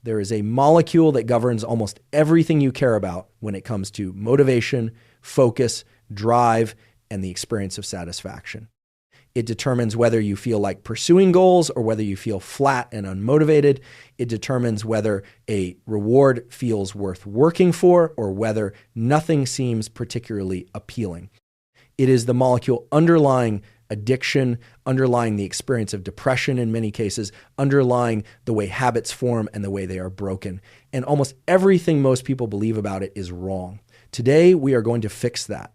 There is a molecule that governs almost everything you care about when it comes to motivation, focus, drive, and the experience of satisfaction. It determines whether you feel like pursuing goals or whether you feel flat and unmotivated. It determines whether a reward feels worth working for or whether nothing seems particularly appealing. It is the molecule underlying addiction, underlying the experience of depression in many cases, underlying the way habits form and the way they are broken. And almost everything most people believe about it is wrong. Today, we are going to fix that.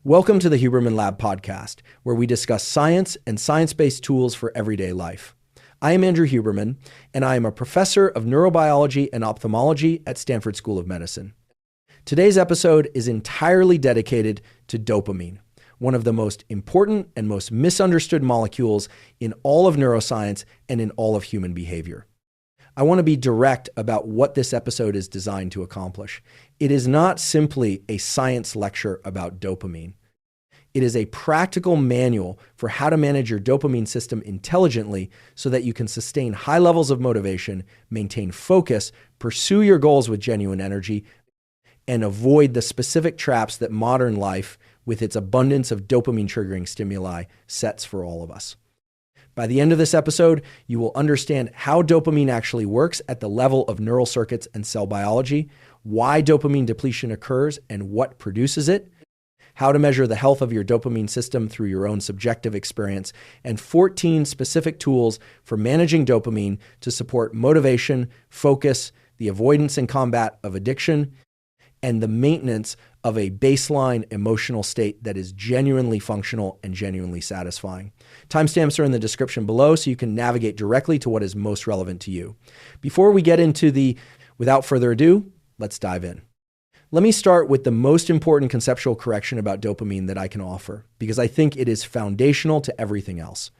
Welcome to the Huberman Lab podcast, where we discuss science and science-based tools for everyday life. I am Andrew Huberman, and I am a professor of neurobiology and ophthalmology at Stanford School of Medicine. Today's episode is entirely dedicated to dopamine, one of the most important and most misunderstood molecules in all of neuroscience and in all of human behavior. I want to be direct about what this episode is designed to accomplish. It is not simply a science lecture about dopamine. It is a practical manual for how to manage your dopamine system intelligently so that you can sustain high levels of motivation, maintain focus, pursue your goals with genuine energy, and avoid the specific traps that modern life, with its abundance of dopamine-triggering stimuli, sets for all of us. By the end of this episode, you will understand how dopamine actually works at the level of neural circuits and cell biology, why dopamine depletion occurs and what produces it, how to measure the health of your dopamine system through your own subjective experience, and 14 specific tools for managing dopamine to support motivation, focus, the avoidance and combat of addiction, and the maintenance of a baseline emotional state that is genuinely functional and genuinely satisfying. Timestamps are in the description below so you can navigate directly to what is most relevant to you. Before we get into without further ado, let's dive in. Let me start with the most important conceptual correction about dopamine that I can offer, because I think it is foundational to everything else.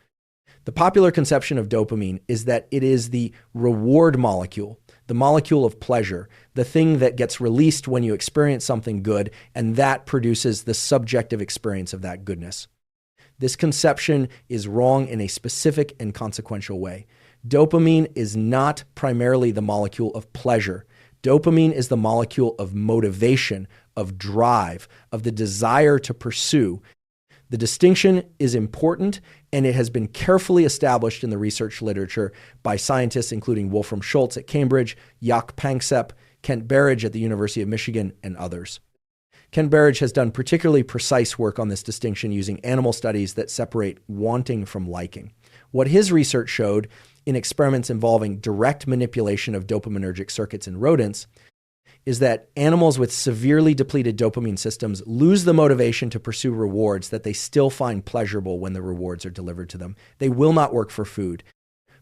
The popular conception of dopamine is that it is the reward molecule, the molecule of pleasure, the thing that gets released when you experience something good, and that produces the subjective experience of that goodness. This conception is wrong in a specific and consequential way. Dopamine is not primarily the molecule of pleasure. Dopamine is the molecule of motivation, of drive, of the desire to pursue. The distinction is important, and it has been carefully established in the research literature by scientists including Wolfram Schultz at Cambridge, Jaak Panksepp, Kent Berridge at the University of Michigan, and others. Kent Berridge has done particularly precise work on this distinction using animal studies that separate wanting from liking. What his research showed in experiments involving direct manipulation of dopaminergic circuits in rodents is that animals with severely depleted dopamine systems lose the motivation to pursue rewards that they still find pleasurable when the rewards are delivered to them. They will not work for food.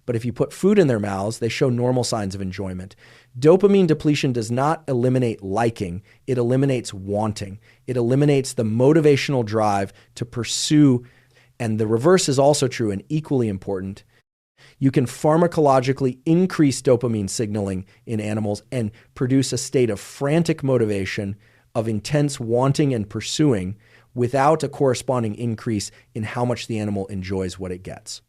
But if you put food in their mouths, they show normal signs of enjoyment. Dopamine depletion does not eliminate liking, it eliminates wanting. It eliminates the motivational drive to pursue, and the reverse is also true and equally important. You can pharmacologically increase dopamine signaling in animals and produce a state of frantic motivation, of intense wanting and pursuing, without a corresponding increase in how much the animal enjoys what it gets.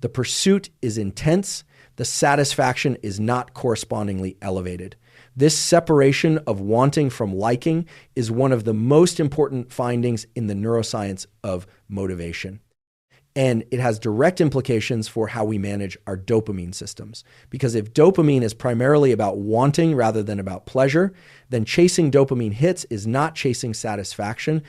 The pursuit is intense, the satisfaction is not correspondingly elevated. This separation of wanting from liking is one of the most important findings in the neuroscience of motivation. And it has direct implications for how we manage our dopamine systems. Because if dopamine is primarily about wanting rather than about pleasure, then chasing dopamine hits is not chasing satisfaction.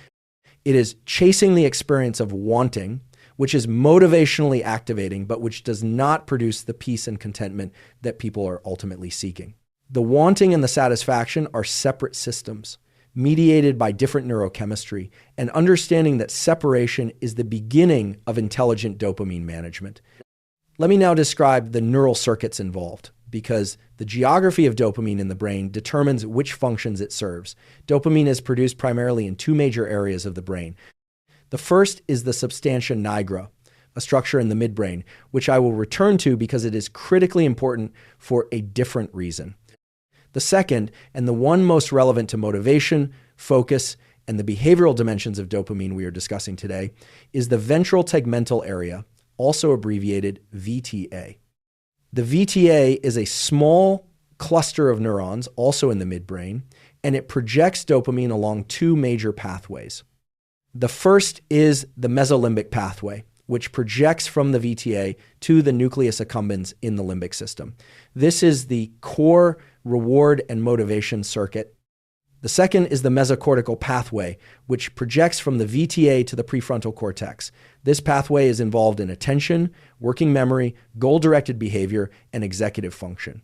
It is chasing the experience of wanting, which is motivationally activating, but which does not produce the peace and contentment that people are ultimately seeking. The wanting and the satisfaction are separate systems, mediated by different neurochemistry, and understanding that separation is the beginning of intelligent dopamine management. Let me now describe the neural circuits involved, because the geography of dopamine in the brain determines which functions it serves. Dopamine is produced primarily in two major areas of the brain. The first is the substantia nigra, a structure in the midbrain, which I will return to because it is critically important for a different reason. The second, and the one most relevant to motivation, focus, and the behavioral dimensions of dopamine we are discussing today, is the ventral tegmental area, also abbreviated VTA. The VTA is a small cluster of neurons, also in the midbrain, and it projects dopamine along two major pathways. The first is the mesolimbic pathway, which projects from the VTA to the nucleus accumbens in the limbic system. This is the core reward and motivation circuit. The second is the mesocortical pathway, which projects from the VTA to the prefrontal cortex. This pathway is involved in attention, working memory, goal-directed behavior, and executive function.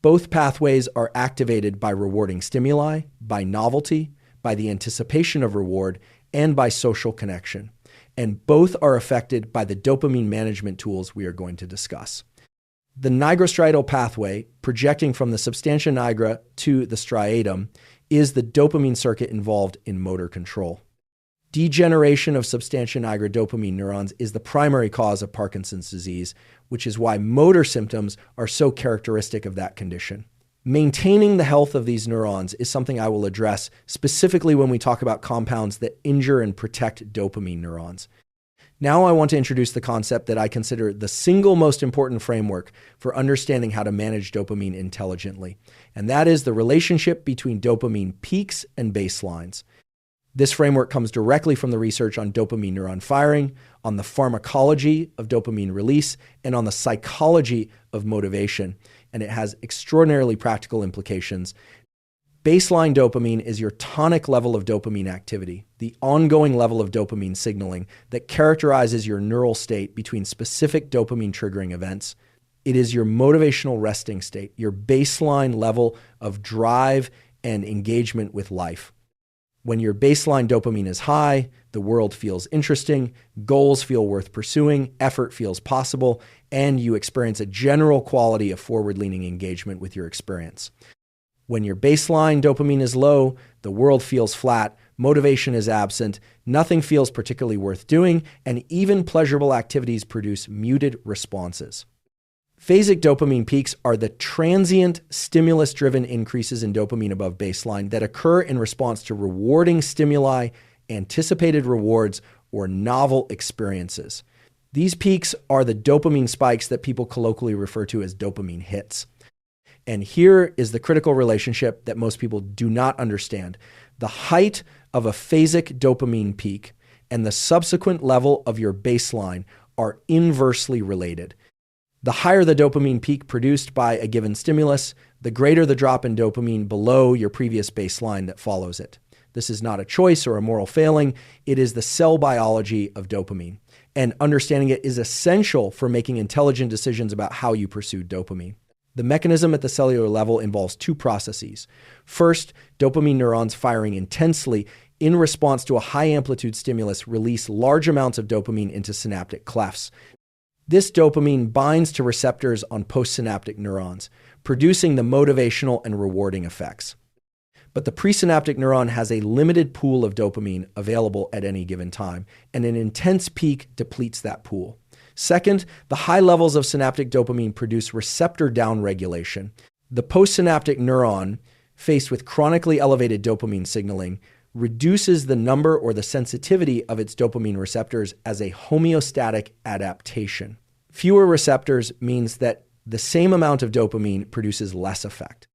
Both pathways are activated by rewarding stimuli, by novelty, by the anticipation of reward, and by social connection. And both are affected by the dopamine management tools we are going to discuss. The nigrostriatal pathway, projecting from the substantia nigra to the striatum, is the dopamine circuit involved in motor control. Degeneration of substantia nigra dopamine neurons is the primary cause of Parkinson's disease, which is why motor symptoms are so characteristic of that condition. Maintaining the health of these neurons is something I will address specifically when we talk about compounds that injure and protect dopamine neurons. Now I want to introduce the concept that I consider the single most important framework for understanding how to manage dopamine intelligently, and that is the relationship between dopamine peaks and baselines. This framework comes directly from the research on dopamine neuron firing, on the pharmacology of dopamine release, and on the psychology of motivation, and it has extraordinarily practical implications. Baseline dopamine is your tonic level of dopamine activity, the ongoing level of dopamine signaling that characterizes your neural state between specific dopamine triggering events. It is your motivational resting state, your baseline level of drive and engagement with life. When your baseline dopamine is high, the world feels interesting, goals feel worth pursuing, effort feels possible, and you experience a general quality of forward-leaning engagement with your experience. When your baseline dopamine is low, the world feels flat, motivation is absent, nothing feels particularly worth doing, and even pleasurable activities produce muted responses. Phasic dopamine peaks are the transient stimulus-driven increases in dopamine above baseline that occur in response to rewarding stimuli, anticipated rewards, or novel experiences. These peaks are the dopamine spikes that people colloquially refer to as dopamine hits. And here is the critical relationship that most people do not understand. The height of a phasic dopamine peak and the subsequent level of your baseline are inversely related. The higher the dopamine peak produced by a given stimulus, the greater the drop in dopamine below your previous baseline that follows it. This is not a choice or a moral failing. It is the cell biology of dopamine. And understanding it is essential for making intelligent decisions about how you pursue dopamine. The mechanism at the cellular level involves two processes. First, dopamine neurons firing intensely in response to a high-amplitude stimulus release large amounts of dopamine into synaptic clefts. This dopamine binds to receptors on postsynaptic neurons, producing the motivational and rewarding effects. But the presynaptic neuron has a limited pool of dopamine available at any given time, and an intense peak depletes that pool. Second, the high levels of synaptic dopamine produce receptor downregulation. The postsynaptic neuron, faced with chronically elevated dopamine signaling, reduces the number or the sensitivity of its dopamine receptors as a homeostatic adaptation. Fewer receptors means that the same amount of dopamine produces less effect.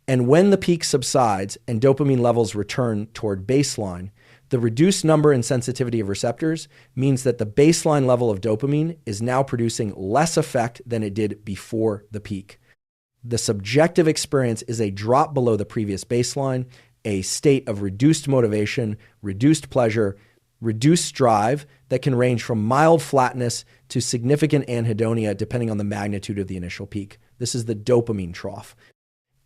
And when the peak subsides and dopamine levels return toward baseline, the reduced number and sensitivity of receptors means that the baseline level of dopamine is now producing less effect than it did before the peak. The subjective experience is a drop below the previous baseline, a state of reduced motivation, reduced pleasure, reduced drive that can range from mild flatness to significant anhedonia depending on the magnitude of the initial peak. This is the dopamine trough.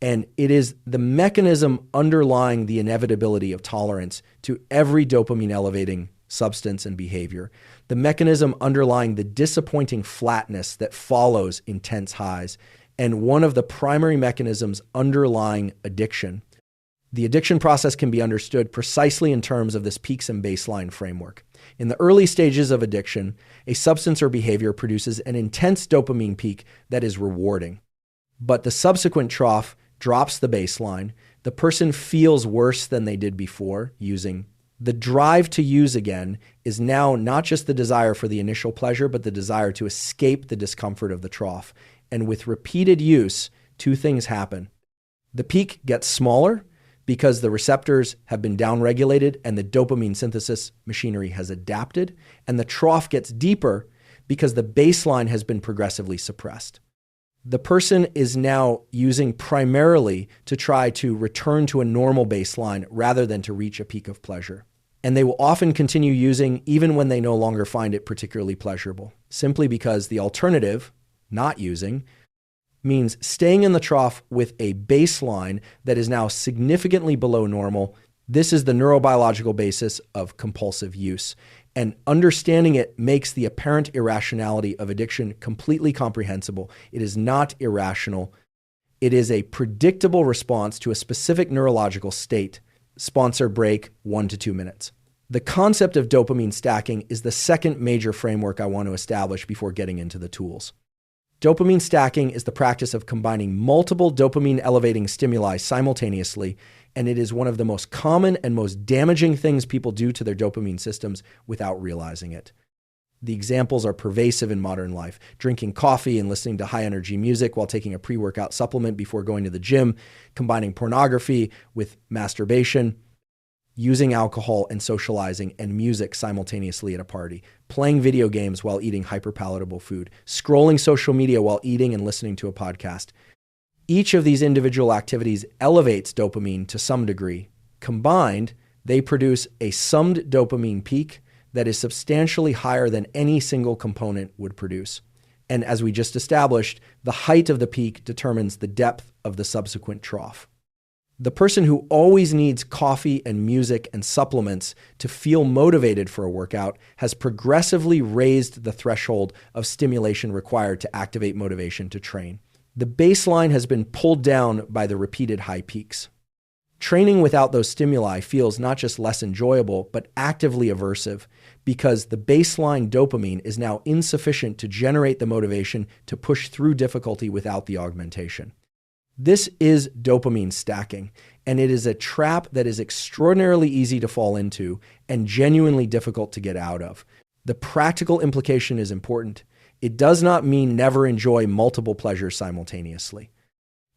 And it is the mechanism underlying the inevitability of tolerance to every dopamine-elevating substance and behavior, the mechanism underlying the disappointing flatness that follows intense highs, and one of the primary mechanisms underlying addiction. The addiction process can be understood precisely in terms of this peaks and baseline framework. In the early stages of addiction, a substance or behavior produces an intense dopamine peak that is rewarding. But the subsequent trough drops the baseline. The person feels worse than they did before using. The drive to use again is now not just the desire for the initial pleasure, but the desire to escape the discomfort of the trough. And with repeated use, two things happen. The peak gets smaller because the receptors have been downregulated and the dopamine synthesis machinery has adapted, and the trough gets deeper because the baseline has been progressively suppressed. The person is now using primarily to try to return to a normal baseline rather than to reach a peak of pleasure. And they will often continue using even when they no longer find it particularly pleasurable, simply because the alternative, not using, means staying in the trough with a baseline that is now significantly below normal. This is the neurobiological basis of compulsive use. And understanding it makes the apparent irrationality of addiction completely comprehensible. It is not irrational. It is a predictable response to a specific neurological state. Sponsor break, 1 to 2 minutes. The concept of dopamine stacking is the second major framework I want to establish before getting into the tools. Dopamine stacking is the practice of combining multiple dopamine-elevating stimuli simultaneously, and it is one of the most common and most damaging things people do to their dopamine systems without realizing it. The examples are pervasive in modern life. Drinking coffee and listening to high-energy music while taking a pre-workout supplement before going to the gym, combining pornography with masturbation, using alcohol and socializing and music simultaneously at a party, playing video games while eating hyperpalatable food, scrolling social media while eating and listening to a podcast. Each of these individual activities elevates dopamine to some degree. Combined, they produce a summed dopamine peak that is substantially higher than any single component would produce. And as we just established, the height of the peak determines the depth of the subsequent trough. The person who always needs coffee and music and supplements to feel motivated for a workout has progressively raised the threshold of stimulation required to activate motivation to train. The baseline has been pulled down by the repeated high peaks. Training without those stimuli feels not just less enjoyable, but actively aversive because the baseline dopamine is now insufficient to generate the motivation to push through difficulty without the augmentation. This is dopamine stacking, and it is a trap that is extraordinarily easy to fall into and genuinely difficult to get out of. The practical implication is important. It does not mean never enjoy multiple pleasures simultaneously.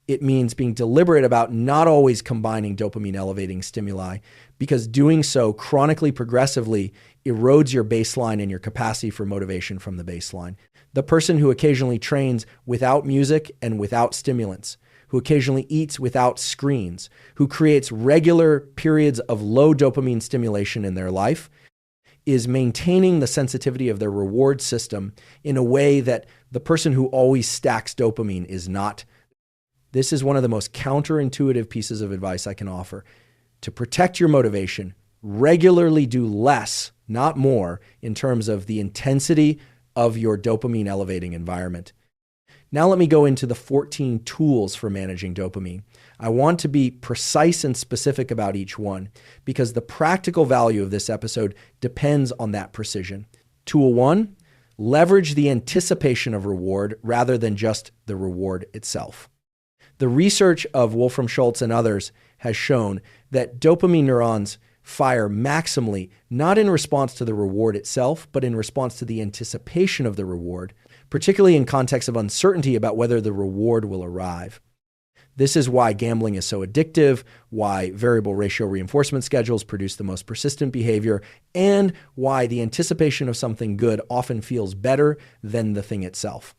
It means being deliberate about not always combining dopamine-elevating stimuli, because doing so chronically progressively erodes your baseline and your capacity for motivation from the baseline. The person who occasionally trains without music and without stimulants, who occasionally eats without screens, who creates regular periods of low dopamine stimulation in their life, is maintaining the sensitivity of their reward system in a way that the person who always stacks dopamine is not. This is one of the most counterintuitive pieces of advice I can offer. To protect your motivation, regularly do less, not more, in terms of the intensity of your dopamine elevating environment. Now let me go into the 14 tools for managing dopamine. I want to be precise and specific about each one because the practical value of this episode depends on that precision. Tool 1, leverage the anticipation of reward rather than just the reward itself. The research of Wolfram Schultz and others has shown that dopamine neurons fire maximally, not in response to the reward itself, but in response to the anticipation of the reward, particularly in context of uncertainty about whether the reward will arrive. This is why gambling is so addictive, why variable ratio reinforcement schedules produce the most persistent behavior, and why the anticipation of something good often feels better than the thing itself.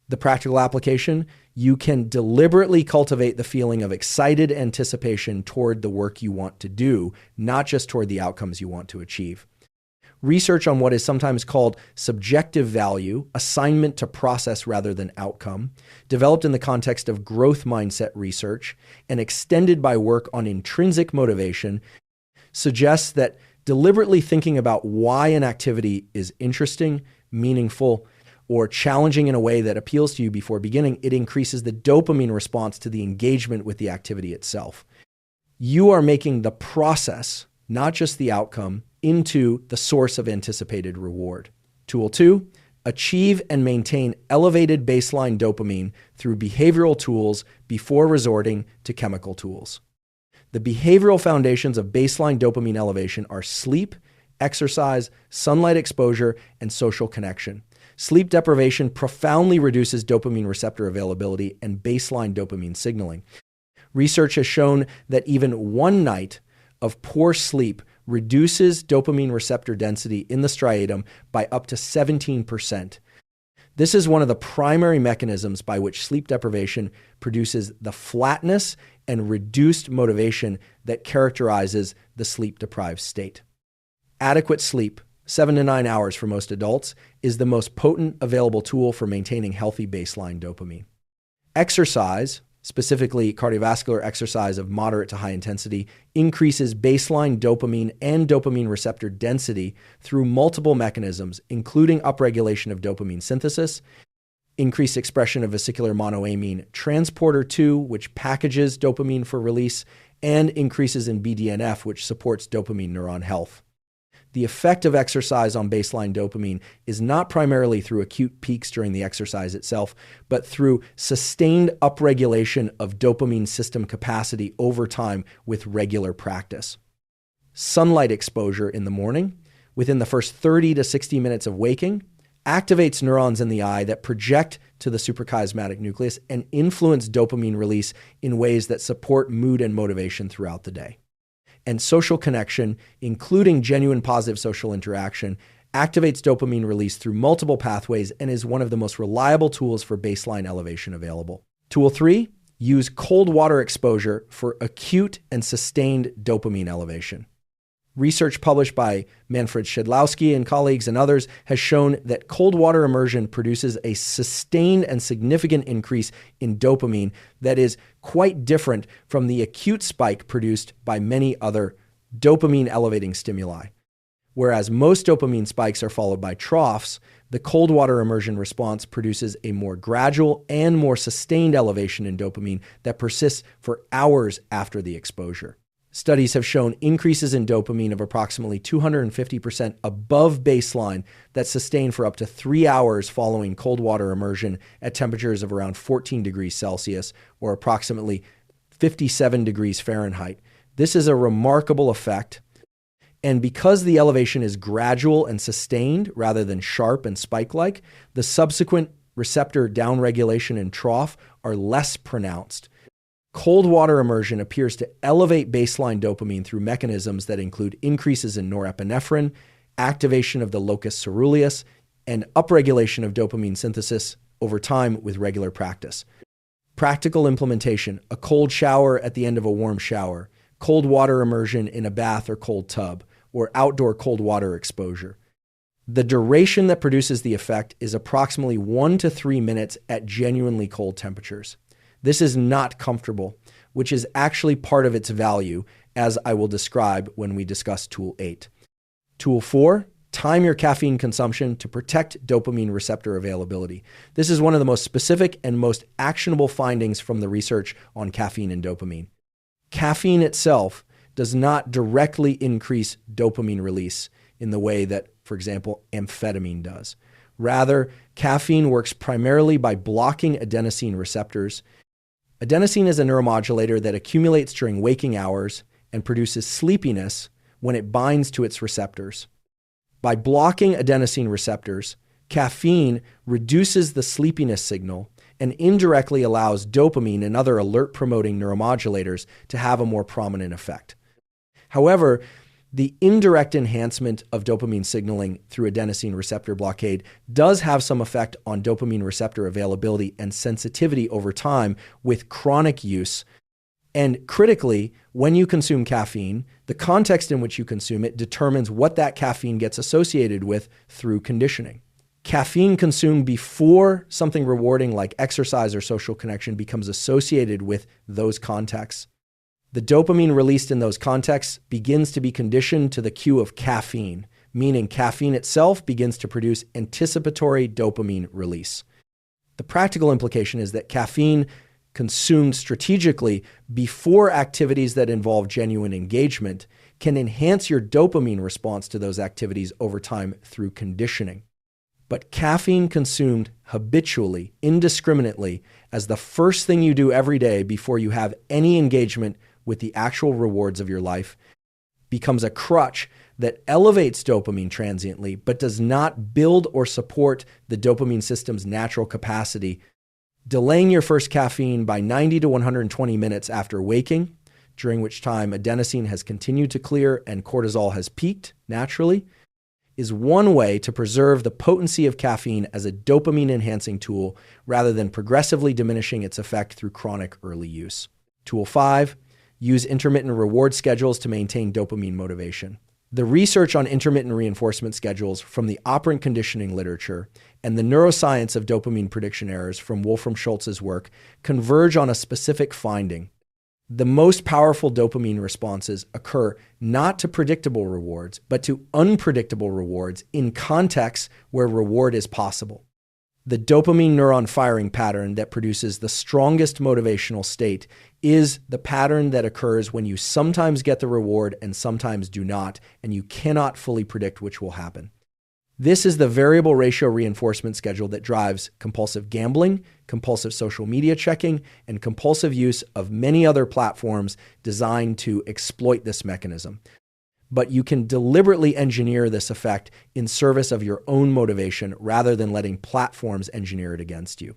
The practical application, you can deliberately cultivate the feeling of excited anticipation toward the work you want to do, not just toward the outcomes you want to achieve. Research on what is sometimes called subjective value, assignment to process rather than outcome, developed in the context of growth mindset research and extended by work on intrinsic motivation, suggests that deliberately thinking about why an activity is interesting, meaningful, or challenging in a way that appeals to you before beginning, it increases the dopamine response to the engagement with the activity itself. You are making the process, not just the outcome, into the source of anticipated reward. Tool 2, achieve and maintain elevated baseline dopamine through behavioral tools before resorting to chemical tools. The behavioral foundations of baseline dopamine elevation are sleep, exercise, sunlight exposure, and social connection. Sleep deprivation profoundly reduces dopamine receptor availability and baseline dopamine signaling. Research has shown that even one night of poor sleep reduces dopamine receptor density in the striatum by up to 17%. This is one of the primary mechanisms by which sleep deprivation produces the flatness and reduced motivation that characterizes the sleep-deprived state. Adequate sleep, 7 to 9 hours for most adults, is the most potent available tool for maintaining healthy baseline dopamine. Exercise, specifically cardiovascular exercise of moderate to high intensity, increases baseline dopamine and dopamine receptor density through multiple mechanisms, including upregulation of dopamine synthesis, increased expression of vesicular monoamine transporter 2, which packages dopamine for release, and increases in BDNF, which supports dopamine neuron health. The effect of exercise on baseline dopamine is not primarily through acute peaks during the exercise itself, but through sustained upregulation of dopamine system capacity over time with regular practice. Sunlight exposure in the morning, within the first 30 to 60 minutes of waking, activates neurons in the eye that project to the suprachiasmatic nucleus and influence dopamine release in ways that support mood and motivation throughout the day. And social connection, including genuine positive social interaction, activates dopamine release through multiple pathways and is one of the most reliable tools for baseline elevation available. Tool 3, use cold water exposure for acute and sustained dopamine elevation. Research published by Manfred Shedlowski and colleagues and others has shown that cold water immersion produces a sustained and significant increase in dopamine that is quite different from the acute spike produced by many other dopamine elevating stimuli. Whereas most dopamine spikes are followed by troughs, the cold water immersion response produces a more gradual and more sustained elevation in dopamine that persists for hours after the exposure. Studies have shown increases in dopamine of approximately 250% above baseline that sustain for up to 3 hours following cold water immersion at temperatures of around 14 degrees Celsius or approximately 57 degrees Fahrenheit. This is a remarkable effect. And because the elevation is gradual and sustained rather than sharp and spike-like, the subsequent receptor downregulation and trough are less pronounced. Cold water immersion appears to elevate baseline dopamine through mechanisms that include increases in norepinephrine, activation of the locus coeruleus, and upregulation of dopamine synthesis over time with regular practice. Practical implementation: a cold shower at the end of a warm shower, cold water immersion in a bath or cold tub, or outdoor cold water exposure. The duration that produces the effect is approximately 1 to 3 minutes at genuinely cold temperatures. This is not comfortable, which is actually part of its value, as I will describe when we discuss Tool 8. Tool 4, time your caffeine consumption to protect dopamine receptor availability. This is one of the most specific and most actionable findings from the research on caffeine and dopamine. Caffeine itself does not directly increase dopamine release in the way that, for example, amphetamine does. Rather, caffeine works primarily by blocking adenosine receptors. Adenosine is a neuromodulator that accumulates during waking hours and produces sleepiness when it binds to its receptors. By blocking adenosine receptors, caffeine reduces the sleepiness signal and indirectly allows dopamine and other alert-promoting neuromodulators to have a more prominent effect. However, the indirect enhancement of dopamine signaling through adenosine receptor blockade does have some effect on dopamine receptor availability and sensitivity over time with chronic use. And critically, when you consume caffeine, the context in which you consume it determines what that caffeine gets associated with through conditioning. Caffeine consumed before something rewarding like exercise or social connection becomes associated with those contexts. The dopamine released in those contexts begins to be conditioned to the cue of caffeine, meaning caffeine itself begins to produce anticipatory dopamine release. The practical implication is that caffeine consumed strategically before activities that involve genuine engagement can enhance your dopamine response to those activities over time through conditioning. But caffeine consumed habitually, indiscriminately, as the first thing you do every day before you have any engagement with the actual rewards of your life becomes a crutch that elevates dopamine transiently, but does not build or support the dopamine system's natural capacity, delaying your first caffeine by 90 to 120 minutes after waking, during which time adenosine has continued to clear and cortisol has peaked naturally, is one way to preserve the potency of caffeine as a dopamine-enhancing tool rather than progressively diminishing its effect through chronic early use. Tool 5, use intermittent reward schedules to maintain dopamine motivation. The research on intermittent reinforcement schedules from the operant conditioning literature and the neuroscience of dopamine prediction errors from Wolfram Schultz's work converge on a specific finding. The most powerful dopamine responses occur not to predictable rewards, but to unpredictable rewards in contexts where reward is possible. The dopamine neuron firing pattern that produces the strongest motivational state is the pattern that occurs when you sometimes get the reward and sometimes do not, and you cannot fully predict which will happen. This is the variable ratio reinforcement schedule that drives compulsive gambling, compulsive social media checking, and compulsive use of many other platforms designed to exploit this mechanism. But you can deliberately engineer this effect in service of your own motivation rather than letting platforms engineer it against you.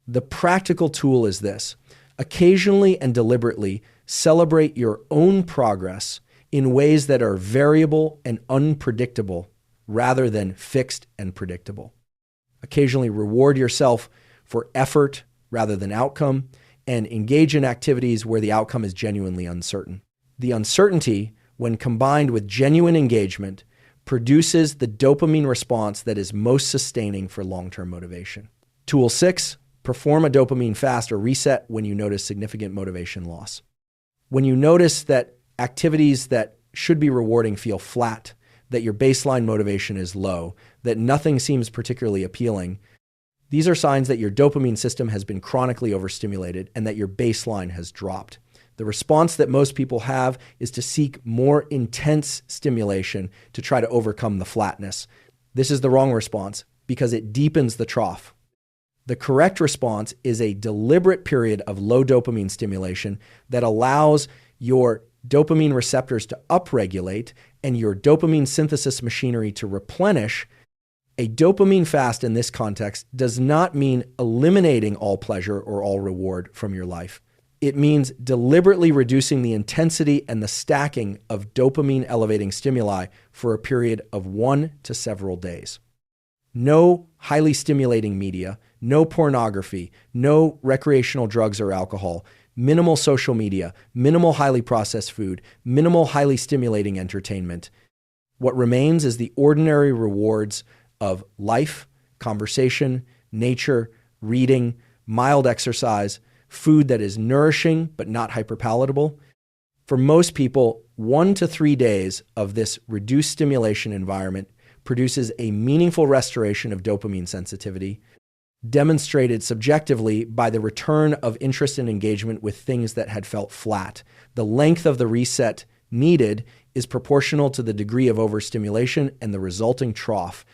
The practical tool is this: occasionally and deliberately celebrate your own progress in ways that are variable and unpredictable rather than fixed and predictable. Occasionally reward yourself for effort rather than outcome, and engage in activities where the outcome is genuinely uncertain. The uncertainty, when combined with genuine engagement, produces the dopamine response that is most sustaining for long-term motivation. Tool 6, perform a dopamine fast or reset when you notice significant motivation loss. When you notice that activities that should be rewarding feel flat, that your baseline motivation is low, that nothing seems particularly appealing, these are signs that your dopamine system has been chronically overstimulated and that your baseline has dropped. The response that most people have is to seek more intense stimulation to try to overcome the flatness. This is the wrong response because it deepens the trough. The correct response is a deliberate period of low dopamine stimulation that allows your dopamine receptors to upregulate and your dopamine synthesis machinery to replenish. A dopamine fast in this context does not mean eliminating all pleasure or all reward from your life. It means deliberately reducing the intensity and the stacking of dopamine elevating stimuli for a period of 1 to several days. No highly stimulating media, no pornography, no recreational drugs or alcohol, minimal social media, minimal highly processed food, minimal highly stimulating entertainment. What remains is the ordinary rewards of life, conversation, nature, reading, mild exercise, food that is nourishing but not hyperpalatable. For most people, 1 to 3 days of this reduced stimulation environment produces a meaningful restoration of dopamine sensitivity, demonstrated subjectively by the return of interest and engagement with things that had felt flat. The length of the reset needed is proportional to the degree of overstimulation and the resulting trough.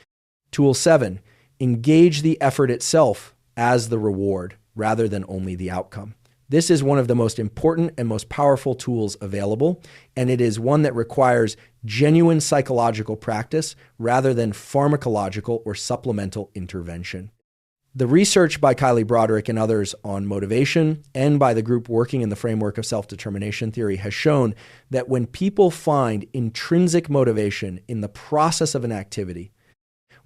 Tool 7, engage the effort itself as the reward rather than only the outcome. This is one of the most important and most powerful tools available, and it is one that requires genuine psychological practice rather than pharmacological or supplemental intervention. The research by Kylie Broderick and others on motivation and by the group working in the framework of self-determination theory has shown that when people find intrinsic motivation in the process of an activity,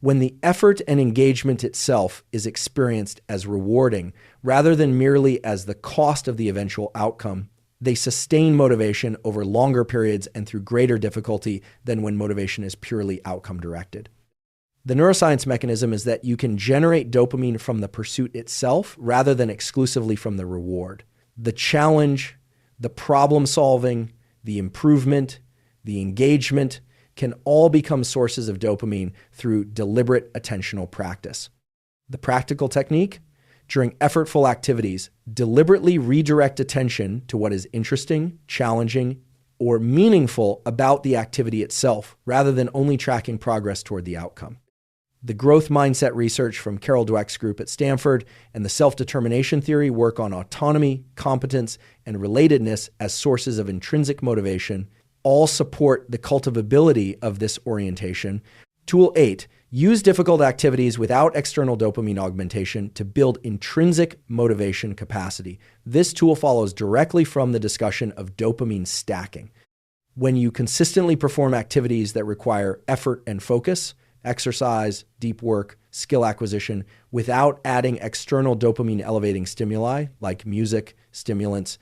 when the effort and engagement itself is experienced as rewarding rather than merely as the cost of the eventual outcome, they sustain motivation over longer periods and through greater difficulty than when motivation is purely outcome-directed. The neuroscience mechanism is that you can generate dopamine from the pursuit itself rather than exclusively from the reward. The challenge, the problem solving, the improvement, the engagement can all become sources of dopamine through deliberate attentional practice. The practical technique? During effortful activities, deliberately redirect attention to what is interesting, challenging, or meaningful about the activity itself, rather than only tracking progress toward the outcome. The growth mindset research from Carol Dweck's group at Stanford and the self-determination theory work on autonomy, competence, and relatedness as sources of intrinsic motivation, all support the cultivability of this orientation. Tool 8, use difficult activities without external dopamine augmentation to build intrinsic motivation capacity. This tool follows directly from the discussion of dopamine stacking. When you consistently perform activities that require effort and focus, exercise, deep work, skill acquisition, without adding external dopamine elevating stimuli like music, stimulants,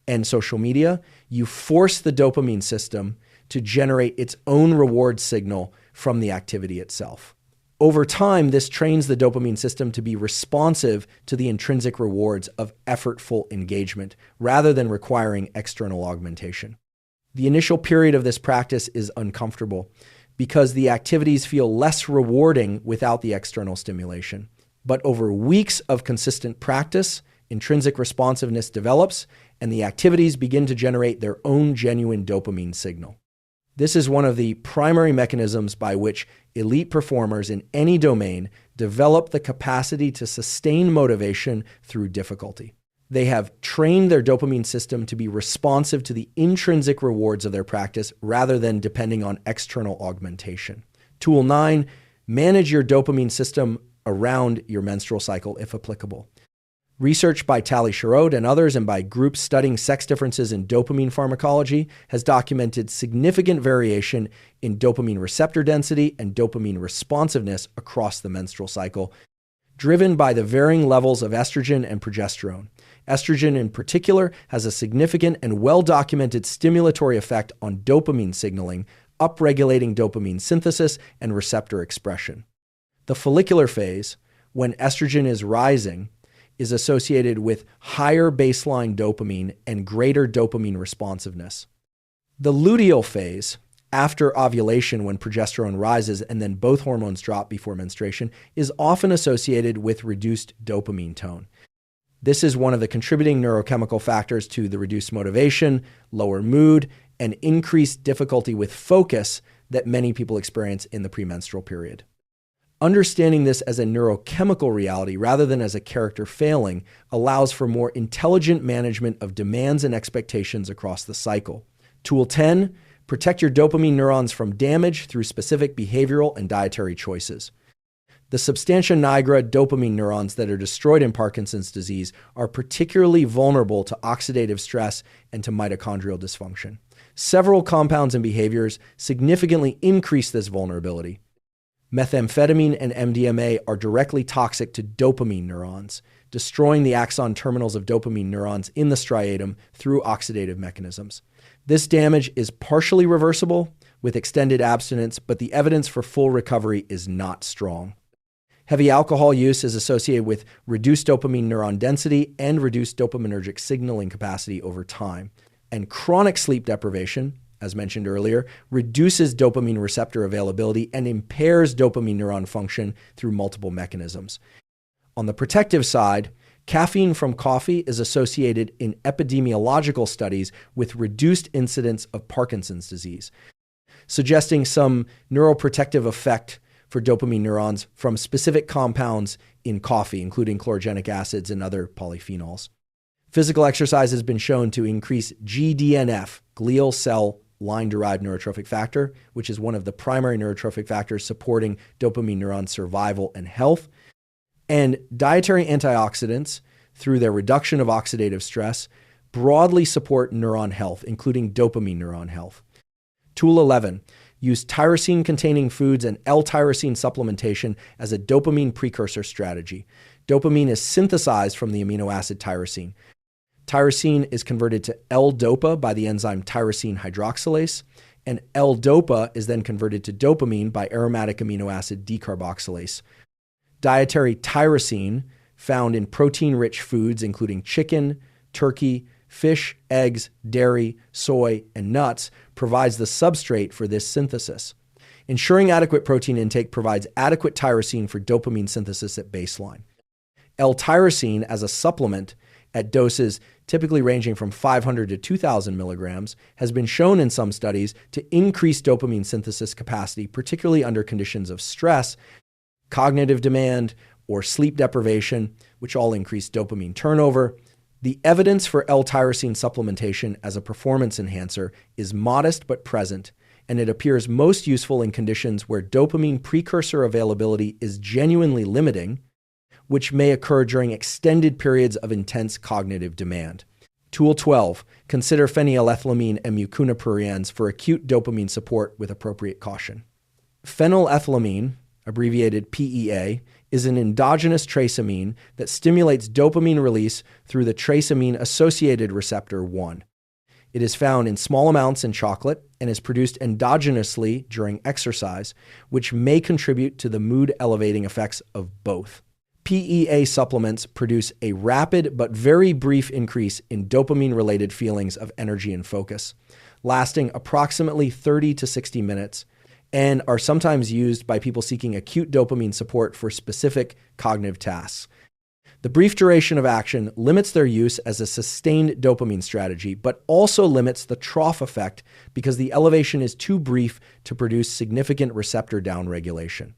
and social media, you force the dopamine system to generate its own reward signal from the activity itself. Over time, this trains the dopamine system to be responsive to the intrinsic rewards of effortful engagement rather than requiring external augmentation. The initial period of this practice is uncomfortable because the activities feel less rewarding without the external stimulation. But over weeks of consistent practice, intrinsic responsiveness develops and the activities begin to generate their own genuine dopamine signal. This is one of the primary mechanisms by which elite performers in any domain develop the capacity to sustain motivation through difficulty. They have trained their dopamine system to be responsive to the intrinsic rewards of their practice rather than depending on external augmentation. Tool 9, manage your dopamine system around your menstrual cycle if applicable. Research by Tali Sharot and others and by groups studying sex differences in dopamine pharmacology has documented significant variation in dopamine receptor density and dopamine responsiveness across the menstrual cycle, driven by the varying levels of estrogen and progesterone. Estrogen in particular has a significant and well-documented stimulatory effect on dopamine signaling, upregulating dopamine synthesis and receptor expression. The follicular phase, when estrogen is rising, is associated with higher baseline dopamine and greater dopamine responsiveness. The luteal phase, after ovulation when progesterone rises and then both hormones drop before menstruation, is often associated with reduced dopamine tone. This is one of the contributing neurochemical factors to the reduced motivation, lower mood, and increased difficulty with focus that many people experience in the premenstrual period. Understanding this as a neurochemical reality rather than as a character failing allows for more intelligent management of demands and expectations across the cycle. Tool 10, protect your dopamine neurons from damage through specific behavioral and dietary choices. The substantia nigra dopamine neurons that are destroyed in Parkinson's disease are particularly vulnerable to oxidative stress and to mitochondrial dysfunction. Several compounds and behaviors significantly increase this vulnerability. Methamphetamine and MDMA are directly toxic to dopamine neurons, destroying the axon terminals of dopamine neurons in the striatum through oxidative mechanisms. This damage is partially reversible with extended abstinence, but the evidence for full recovery is not strong. Heavy alcohol use is associated with reduced dopamine neuron density and reduced dopaminergic signaling capacity over time. And chronic sleep deprivation, as mentioned earlier, reduces dopamine receptor availability and impairs dopamine neuron function through multiple mechanisms. On the protective side, caffeine from coffee is associated in epidemiological studies with reduced incidence of Parkinson's disease, suggesting some neuroprotective effect for dopamine neurons from specific compounds in coffee, including chlorogenic acids and other polyphenols. Physical exercise has been shown to increase GDNF, glial cell line-derived neurotrophic factor, which is one of the primary neurotrophic factors supporting dopamine neuron survival and health. And dietary antioxidants, through their reduction of oxidative stress, broadly support neuron health, including dopamine neuron health. Tool 11, use tyrosine-containing foods and L-tyrosine supplementation as a dopamine precursor strategy. Dopamine is synthesized from the amino acid tyrosine. Tyrosine is converted to L-dopa by the enzyme tyrosine hydroxylase, and L-dopa is then converted to dopamine by aromatic amino acid decarboxylase. Dietary tyrosine, found in protein-rich foods including chicken, turkey, fish, eggs, dairy, soy, and nuts, provides the substrate for this synthesis. Ensuring adequate protein intake provides adequate tyrosine for dopamine synthesis at baseline. L-tyrosine as a supplement at doses typically ranging from 500 to 2,000 milligrams, has been shown in some studies to increase dopamine synthesis capacity, particularly under conditions of stress, cognitive demand, or sleep deprivation, which all increase dopamine turnover. The evidence for L-tyrosine supplementation as a performance enhancer is modest but present, and it appears most useful in conditions where dopamine precursor availability is genuinely limiting, which may occur during extended periods of intense cognitive demand. Tool 12. Consider phenylethylamine and mucuna for acute dopamine support with appropriate caution. Phenylethylamine, abbreviated PEA, is an endogenous trace amine that stimulates dopamine release through the trace amine-associated receptor 1. It is found in small amounts in chocolate and is produced endogenously during exercise, which may contribute to the mood-elevating effects of both. PEA supplements produce a rapid but very brief increase in dopamine-related feelings of energy and focus, lasting approximately 30 to 60 minutes, and are sometimes used by people seeking acute dopamine support for specific cognitive tasks. The brief duration of action limits their use as a sustained dopamine strategy, but also limits the trough effect because the elevation is too brief to produce significant receptor downregulation.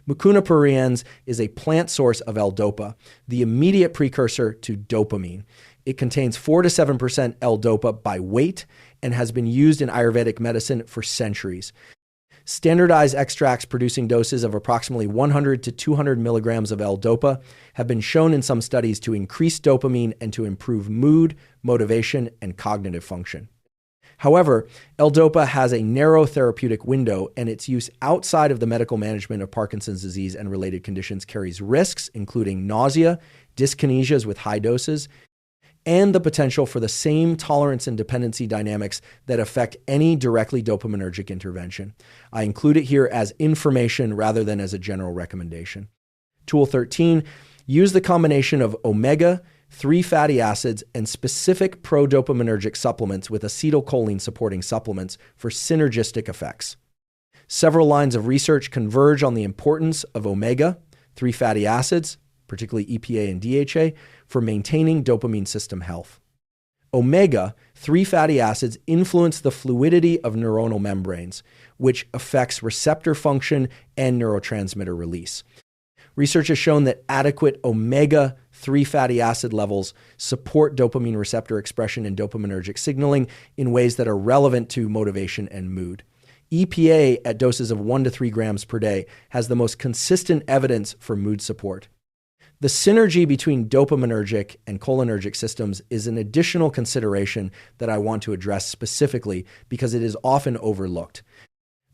Mucuna is a plant source of L-dopa, the immediate precursor to dopamine. It contains 4 to 7% L-dopa by weight and has been used in Ayurvedic medicine for centuries. Standardized extracts producing doses of approximately 100 to 200 milligrams of L-dopa have been shown in some studies to increase dopamine and to improve mood, motivation, and cognitive function. However, L-dopa has a narrow therapeutic window, and its use outside of the medical management of Parkinson's disease and related conditions carries risks, including nausea, dyskinesias with high doses, and the potential for the same tolerance and dependency dynamics that affect any directly dopaminergic intervention. I include it here as information rather than as a general recommendation. Tool 13, use the combination of omega-3 fatty acids and specific pro-dopaminergic supplements with acetylcholine supporting supplements for synergistic effects. Several lines of research converge on the importance of omega-3 fatty acids, particularly EPA and DHA, for maintaining dopamine system health. Omega-3 fatty acids influence the fluidity of neuronal membranes, which affects receptor function and neurotransmitter release. Research has shown that adequate omega-3 fatty acid levels support dopamine receptor expression and dopaminergic signaling in ways that are relevant to motivation and mood. EPA at doses of 1 to 3 grams per day has the most consistent evidence for mood support. The synergy between dopaminergic and cholinergic systems is an additional consideration that I want to address specifically because it is often overlooked.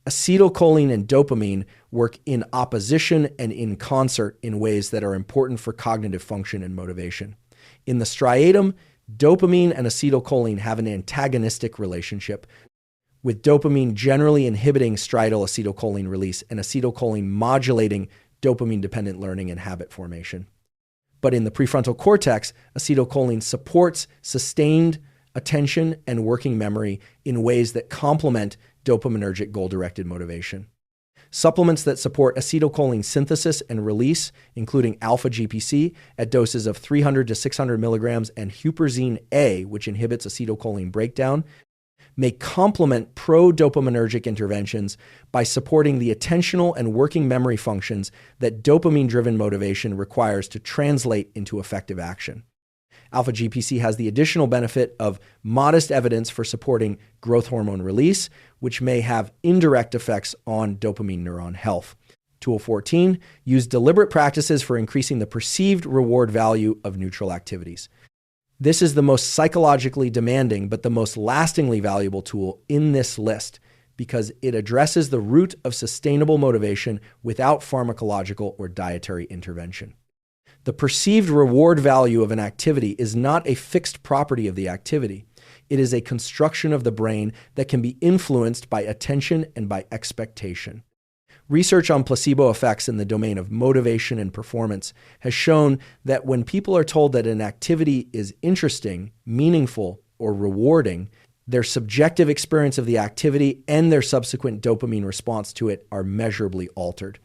Acetylcholine and dopamine work in opposition and in concert in ways that are important for cognitive function and motivation. In the striatum, dopamine and acetylcholine have an antagonistic relationship, with dopamine generally inhibiting striatal acetylcholine release and acetylcholine modulating dopamine-dependent learning and habit formation. But in the prefrontal cortex, acetylcholine supports sustained attention and working memory in ways that complement dopaminergic goal-directed motivation. Supplements that support acetylcholine synthesis and release, including alpha-GPC at doses of 300 to 600 milligrams and huperzine A, which inhibits acetylcholine breakdown, may complement pro-dopaminergic interventions by supporting the attentional and working memory functions that dopamine-driven motivation requires to translate into effective action. Alpha-GPC has the additional benefit of modest evidence for supporting growth hormone release, which may have indirect effects on dopamine neuron health. Tool 14, use deliberate practices for increasing the perceived reward value of neutral activities. This is the most psychologically demanding but the most lastingly valuable tool in this list because it addresses the root of sustainable motivation without pharmacological or dietary intervention. The perceived reward value of an activity is not a fixed property of the activity. It is a construction of the brain that can be influenced by attention and by expectation. Research on placebo effects in the domain of motivation and performance has shown that when people are told that an activity is interesting, meaningful, or rewarding, their subjective experience of the activity and their subsequent dopamine response to it are measurably altered.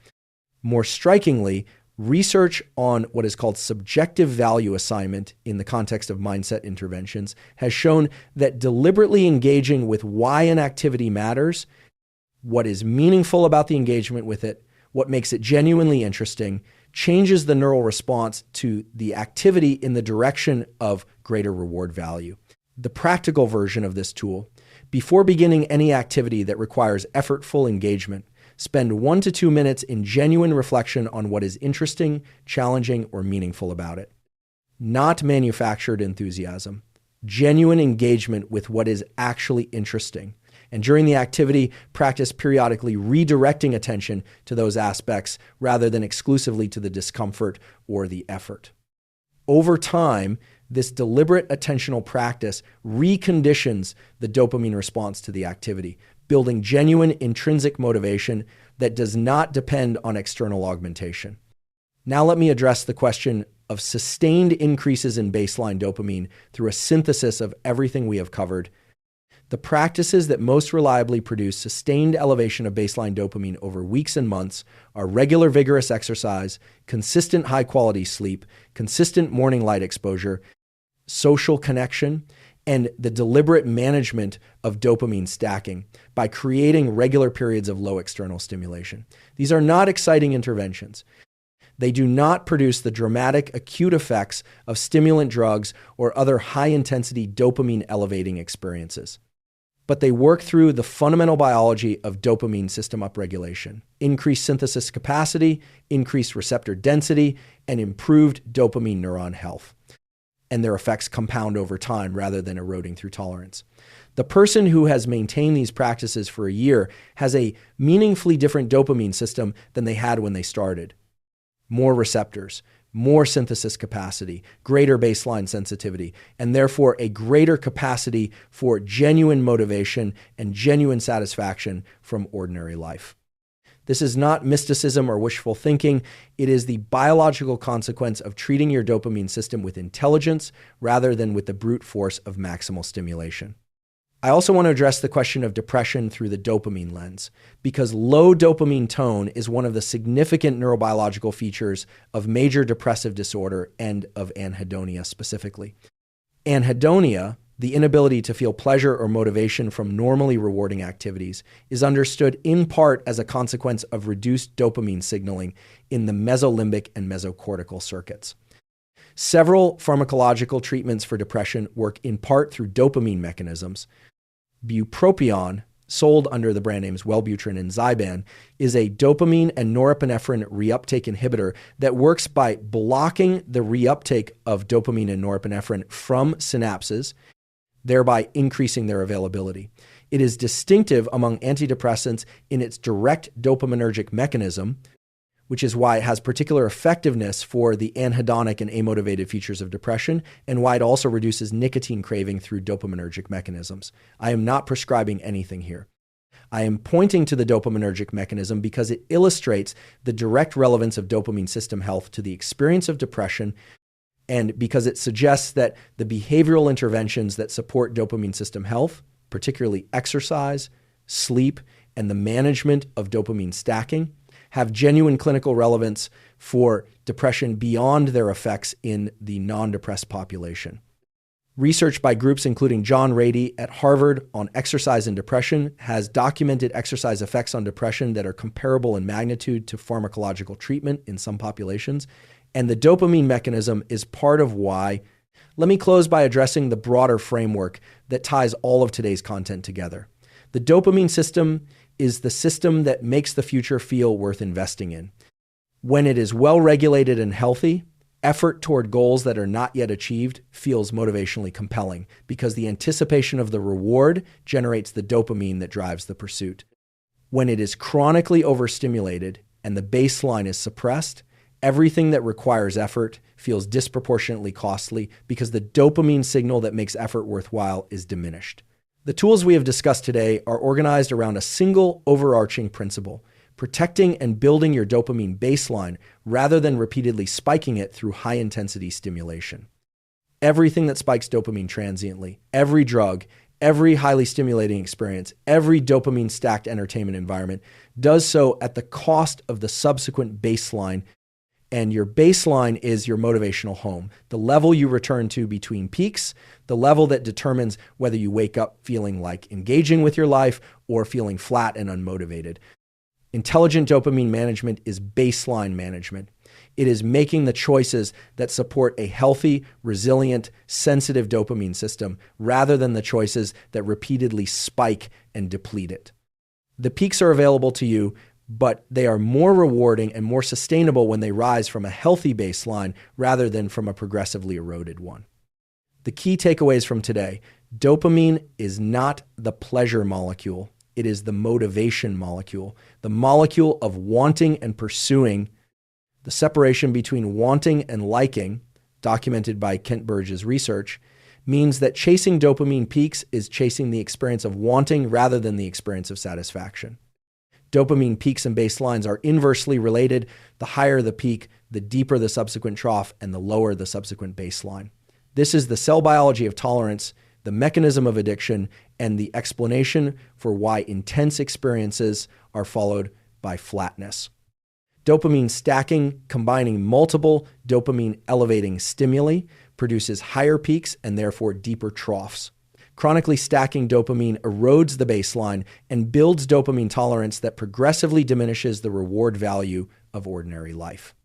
More strikingly, research on what is called subjective value assignment in the context of mindset interventions has shown that deliberately engaging with why an activity matters, what is meaningful about the engagement with it, what makes it genuinely interesting, changes the neural response to the activity in the direction of greater reward value. The practical version of this tool: before beginning any activity that requires effortful engagement, spend 1 to 2 minutes in genuine reflection on what is interesting, challenging, or meaningful about it. Not manufactured enthusiasm, genuine engagement with what is actually interesting. And during the activity, practice periodically redirecting attention to those aspects rather than exclusively to the discomfort or the effort. Over time, this deliberate attentional practice reconditions the dopamine response to the activity, building genuine intrinsic motivation that does not depend on external augmentation. Now let me address the question of sustained increases in baseline dopamine through a synthesis of everything we have covered. The practices that most reliably produce sustained elevation of baseline dopamine over weeks and months are regular vigorous exercise, consistent high-quality sleep, consistent morning light exposure, social connection, and the deliberate management of dopamine stacking by creating regular periods of low external stimulation. These are not exciting interventions. They do not produce the dramatic acute effects of stimulant drugs or other high-intensity dopamine-elevating experiences. But they work through the fundamental biology of dopamine system upregulation, increased synthesis capacity, increased receptor density, and improved dopamine neuron health. And their effects compound over time rather than eroding through tolerance. The person who has maintained these practices for a year has a meaningfully different dopamine system than they had when they started. More receptors, more synthesis capacity, greater baseline sensitivity, and therefore a greater capacity for genuine motivation and genuine satisfaction from ordinary life. This is not mysticism or wishful thinking. It is the biological consequence of treating your dopamine system with intelligence rather than with the brute force of maximal stimulation. I also want to address the question of depression through the dopamine lens, because low dopamine tone is one of the significant neurobiological features of major depressive disorder and of anhedonia specifically. Anhedonia, the inability to feel pleasure or motivation from normally rewarding activities, is understood in part as a consequence of reduced dopamine signaling in the mesolimbic and mesocortical circuits. Several pharmacological treatments for depression work in part through dopamine mechanisms. Bupropion, sold under the brand names Wellbutrin and Zyban, is a dopamine and norepinephrine reuptake inhibitor that works by blocking the reuptake of dopamine and norepinephrine from synapses, thereby increasing their availability. It is distinctive among antidepressants in its direct dopaminergic mechanism, which is why it has particular effectiveness for the anhedonic and amotivated features of depression, and why it also reduces nicotine craving through dopaminergic mechanisms. I am not prescribing anything here. I am pointing to the dopaminergic mechanism because it illustrates the direct relevance of dopamine system health to the experience of depression, and because it suggests that the behavioral interventions that support dopamine system health, particularly exercise, sleep, and the management of dopamine stacking, have genuine clinical relevance for depression beyond their effects in the non-depressed population. Research by groups including John Rady at Harvard on exercise and depression has documented exercise effects on depression that are comparable in magnitude to pharmacological treatment in some populations, and the dopamine mechanism is part of why. Let me close by addressing the broader framework that ties all of today's content together. The dopamine system is the system that makes the future feel worth investing in. When it is well-regulated and healthy, effort toward goals that are not yet achieved feels motivationally compelling because the anticipation of the reward generates the dopamine that drives the pursuit. When it is chronically overstimulated and the baseline is suppressed, everything that requires effort feels disproportionately costly because the dopamine signal that makes effort worthwhile is diminished. The tools we have discussed today are organized around a single overarching principle: protecting and building your dopamine baseline rather than repeatedly spiking it through high-intensity stimulation. Everything that spikes dopamine transiently, every drug, every highly stimulating experience, every dopamine-stacked entertainment environment does so at the cost of the subsequent baseline. And your baseline is your motivational home, the level you return to between peaks, the level that determines whether you wake up feeling like engaging with your life or feeling flat and unmotivated. Intelligent dopamine management is baseline management. It is making the choices that support a healthy, resilient, sensitive dopamine system rather than the choices that repeatedly spike and deplete it. The peaks are available to you, but they are more rewarding and more sustainable when they rise from a healthy baseline rather than from a progressively eroded one. The key takeaways from today: dopamine is not the pleasure molecule. It is the motivation molecule, the molecule of wanting and pursuing. The separation between wanting and liking, documented by Kent Berridge's research, means that chasing dopamine peaks is chasing the experience of wanting rather than the experience of satisfaction. Dopamine peaks and baselines are inversely related. The higher the peak, the deeper the subsequent trough, and the lower the subsequent baseline. This is the cell biology of tolerance, the mechanism of addiction, and the explanation for why intense experiences are followed by flatness. Dopamine stacking, combining multiple dopamine-elevating stimuli, produces higher peaks and therefore deeper troughs. Chronically stacking dopamine erodes the baseline and builds dopamine tolerance that progressively diminishes the reward value of ordinary life.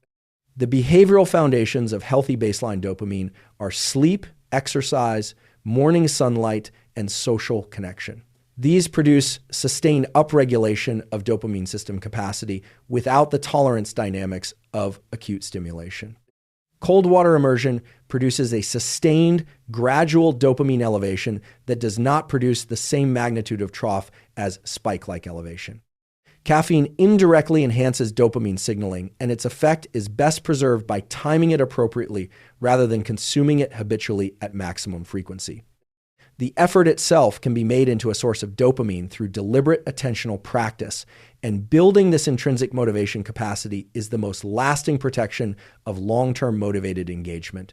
The behavioral foundations of healthy baseline dopamine are sleep, exercise, morning sunlight, and social connection. These produce sustained upregulation of dopamine system capacity without the tolerance dynamics of acute stimulation. Cold water immersion produces a sustained, gradual dopamine elevation that does not produce the same magnitude of trough as spike-like elevation. Caffeine indirectly enhances dopamine signaling, and its effect is best preserved by timing it appropriately rather than consuming it habitually at maximum frequency. The effort itself can be made into a source of dopamine through deliberate attentional practice, and building this intrinsic motivation capacity is the most lasting protection of long-term motivated engagement.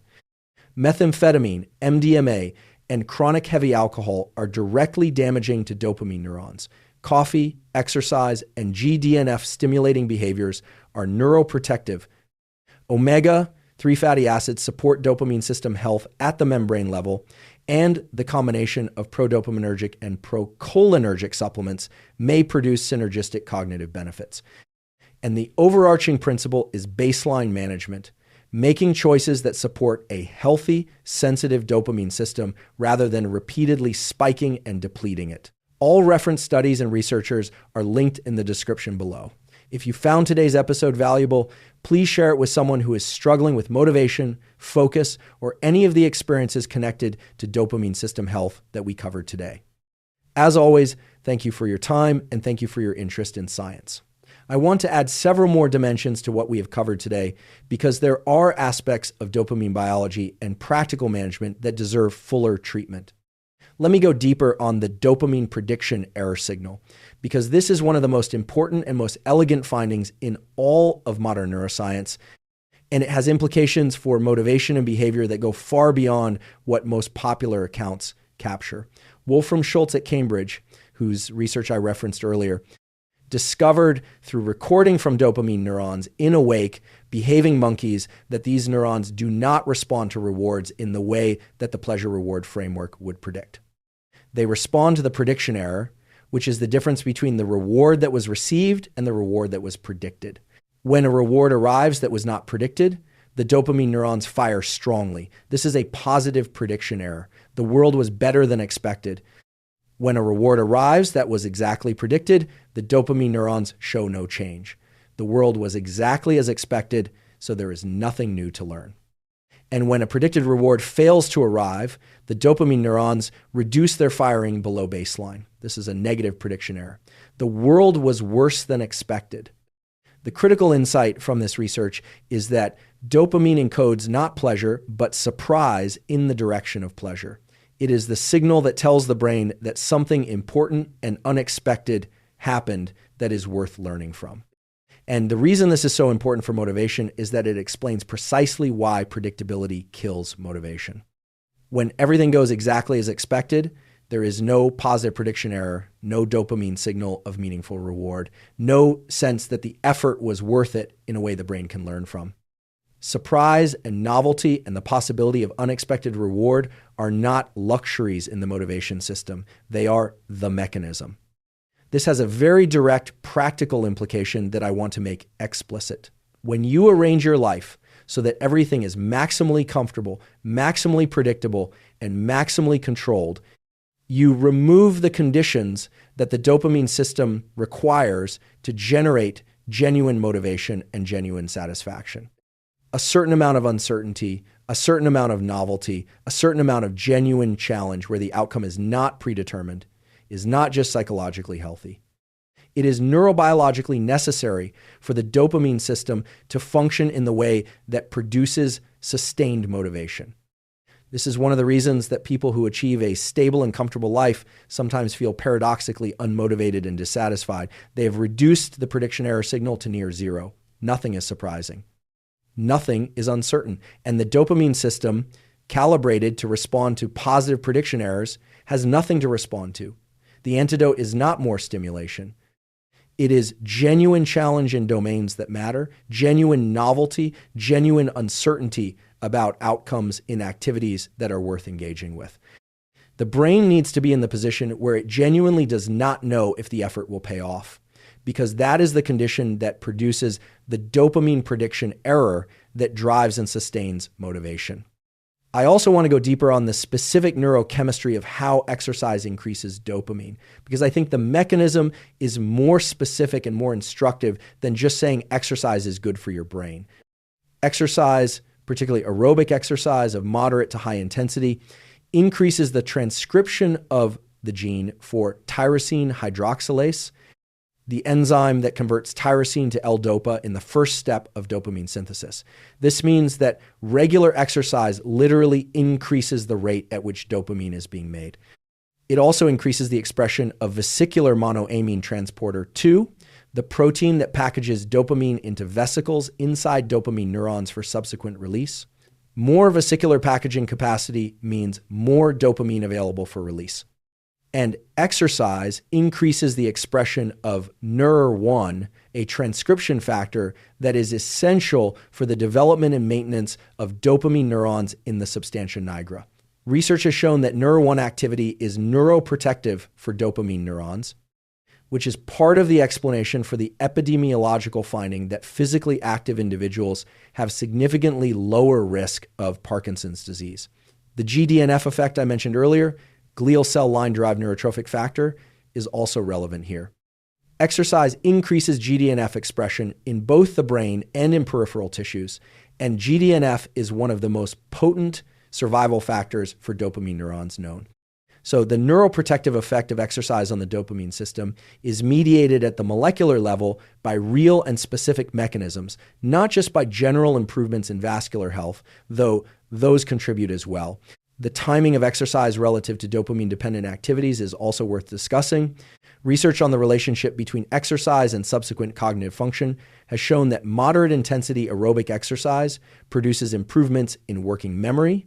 Methamphetamine, MDMA, and chronic heavy alcohol are directly damaging to dopamine neurons. Coffee, exercise, and GDNF stimulating behaviors are neuroprotective. Omega-3 fatty acids support dopamine system health at the membrane level, and the combination of pro-dopaminergic and pro-cholinergic supplements may produce synergistic cognitive benefits. And the overarching principle is baseline management, making choices that support a healthy, sensitive dopamine system rather than repeatedly spiking and depleting it. All reference studies and researchers are linked in the description below. If you found today's episode valuable, please share it with someone who is struggling with motivation, focus, or any of the experiences connected to dopamine system health that we covered today. As always, thank you for your time and thank you for your interest in science. I want to add several more dimensions to what we have covered today because there are aspects of dopamine biology and practical management that deserve fuller treatment. Let me go deeper on the dopamine prediction error signal, because this is one of the most important and most elegant findings in all of modern neuroscience, and it has implications for motivation and behavior that go far beyond what most popular accounts capture. Wolfram Schultz at Cambridge, whose research I referenced earlier, discovered through recording from dopamine neurons in awake, behaving monkeys that these neurons do not respond to rewards in the way that the pleasure-reward framework would predict. They respond to the prediction error, which is the difference between the reward that was received and the reward that was predicted. When a reward arrives that was not predicted, the dopamine neurons fire strongly. This is a positive prediction error. The world was better than expected. When a reward arrives that was exactly predicted, the dopamine neurons show no change. The world was exactly as expected, so there is nothing new to learn. And when a predicted reward fails to arrive, the dopamine neurons reduce their firing below baseline. This is a negative prediction error. The world was worse than expected. The critical insight from this research is that dopamine encodes not pleasure, but surprise in the direction of pleasure. It is the signal that tells the brain that something important and unexpected happened that is worth learning from. And the reason this is so important for motivation is that it explains precisely why predictability kills motivation. When everything goes exactly as expected, there is no positive prediction error, no dopamine signal of meaningful reward, no sense that the effort was worth it in a way the brain can learn from. Surprise and novelty and the possibility of unexpected reward are not luxuries in the motivation system. They are the mechanism. This has a very direct practical implication that I want to make explicit. When you arrange your life so that everything is maximally comfortable, maximally predictable, and maximally controlled, you remove the conditions that the dopamine system requires to generate genuine motivation and genuine satisfaction. A certain amount of uncertainty, a certain amount of novelty, a certain amount of genuine challenge where the outcome is not predetermined is not just psychologically healthy. It is neurobiologically necessary for the dopamine system to function in the way that produces sustained motivation. This is one of the reasons that people who achieve a stable and comfortable life sometimes feel paradoxically unmotivated and dissatisfied. They have reduced the prediction error signal to near zero. Nothing is surprising. Nothing is uncertain. And the dopamine system, calibrated to respond to positive prediction errors, has nothing to respond to. The antidote is not more stimulation. It is genuine challenge in domains that matter, genuine novelty, genuine uncertainty about outcomes in activities that are worth engaging with. The brain needs to be in the position where it genuinely does not know if the effort will pay off, because that is the condition that produces the dopamine prediction error that drives and sustains motivation. I also want to go deeper on the specific neurochemistry of how exercise increases dopamine, because I think the mechanism is more specific and more instructive than just saying exercise is good for your brain. Exercise, particularly aerobic exercise of moderate to high intensity, increases the transcription of the gene for tyrosine hydroxylase, the enzyme that converts tyrosine to L-DOPA in the first step of dopamine synthesis. This means that regular exercise literally increases the rate at which dopamine is being made. It also increases the expression of vesicular monoamine transporter 2, the protein that packages dopamine into vesicles inside dopamine neurons for subsequent release. More vesicular packaging capacity means more dopamine available for release. And exercise increases the expression of NER1, a transcription factor that is essential for the development and maintenance of dopamine neurons in the substantia nigra. Research has shown that NER1 activity is neuroprotective for dopamine neurons, which is part of the explanation for the epidemiological finding that physically active individuals have significantly lower risk of Parkinson's disease. The GDNF effect I mentioned earlier, glial cell line-derived neurotrophic factor, is also relevant here. Exercise increases GDNF expression in both the brain and in peripheral tissues, and GDNF is one of the most potent survival factors for dopamine neurons known. So the neuroprotective effect of exercise on the dopamine system is mediated at the molecular level by real and specific mechanisms, not just by general improvements in vascular health, though those contribute as well. The timing of exercise relative to dopamine-dependent activities is also worth discussing. Research on the relationship between exercise and subsequent cognitive function has shown that moderate-intensity aerobic exercise produces improvements in working memory,